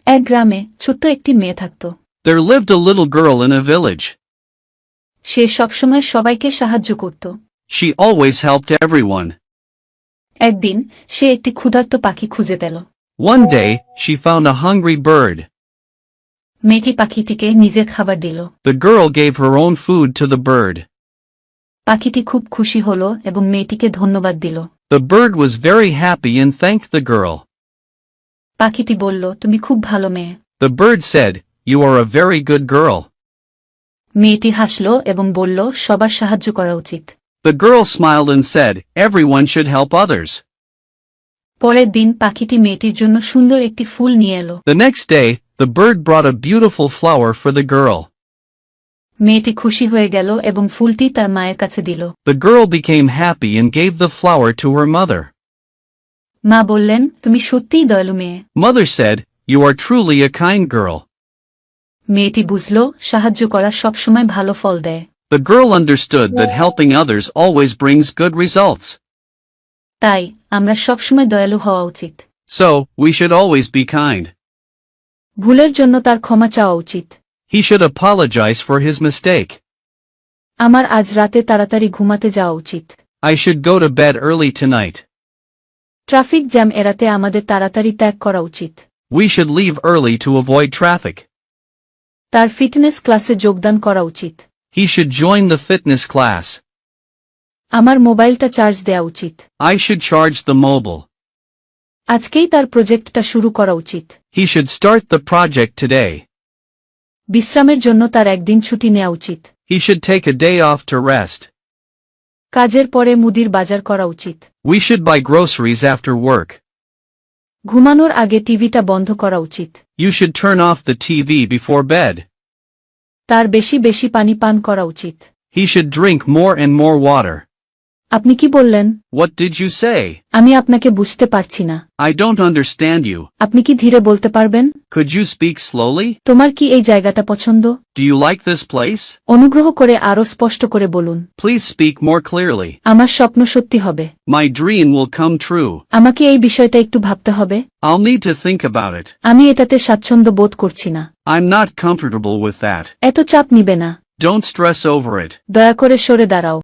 এক গ্রামে ছোট্ট একটি মেয়ে থাকত। There lived a little girl in a village. সে সবসময় সবাইকে সাহায্য করত। She always helped everyone. একদিন সে একটি ক্ষুধার্ত পাখি খুঁজে পেল। One day, she found a hungry bird. মেয়েটি পাখিটিকে নিজের খাবার দিল। The girl gave her own food to the bird. পাখিটি খুব খুশি হল এবং মেয়েটিকে ধন্যবাদ দিল। The bird was very happy and thanked the girl. পাখিটি বলল, তুমি খুব ভালো মেয়ে। The bird said, "You are a very good girl." মেয়েটি হাসল এবং বলল, সবার সাহায্য করা উচিত। The girl smiled and said, "Everyone should help others." পরের দিন পাখিটি মেয়েটির জন্য সুন্দর একটি ফুল নিয়ে এলো। The next day, the bird brought a beautiful flower for the girl. মেয়েটি খুশি হয়ে গেল এবং ফুলটি তার মায়ের কাছে দিল। The girl became happy and gave the flower to her mother. মা বললেন, তুমি সত্যিই দয়ালু মেয়ে। Mother said, "You are truly a kind girl." মেয়েটি বুঝল, সাহায্য করা সবসময় ভালো ফল দেয়। The girl understood that helping others always brings good results. তাই আমরা সবসময় দয়ালু হওয়া উচিত। So, we should always be kind. ভুলের জন্য তার ক্ষমা চাওয়া উচিত। He should apologize for his mistake. আমার আজ রাতে তাড়াতাড়ি ঘুমাতে যাওয়া উচিত। I should go to bed early tonight. Traffic jam এড়াতে আমাদের তাড়াতাড়ি ত্যাগ করা উচিত। We should leave early to avoid traffic. তার ফিটনেস ক্লাসে যোগদান করা উচিত। He should join the fitness class. আমার মোবাইলটা চার্জ দেওয়া উচিত। I should charge the mobile. আজকেই তার প্রজেক্টটা শুরু করা উচিত। He should start the project today. বিশ্রামের জন্য তার একদিন ছুটি নেওয়া উচিত। He should take a day off to rest. কাজের পরে মুদির বাজার করা উচিত। We should buy groceries after work. ঘুমানোর আগে টিভিটা বন্ধ করা উচিত। You should turn off the TV before bed. তার বেশি বেশি পানি পান করা উচিত। He should drink more and more water. আপনি কি বললেন? What did you say? আমি আপনাকে বুঝতে পারছি না। I don't understand you. আপনি কি ধীরে বলতে পারবেন? Could you speak slowly? তোমার কি এই জায়গাটা পছন্দ? Do you like this place? অনুগ্রহ করে আরো স্পষ্ট করে বলুন। Please speak more clearly. আমার স্বপ্ন সত্যি হবে। My dream will come true. আমাকে এই বিষয়টা একটু ভাবতে হবে। I'll need to think about it. আমি এটাতে স্বাচ্ছন্দ্য বোধ করছি না। I'm not comfortable with that. এত চাপ নিবে না। Don't stress over it. দয়া করে সরে দাঁড়াও।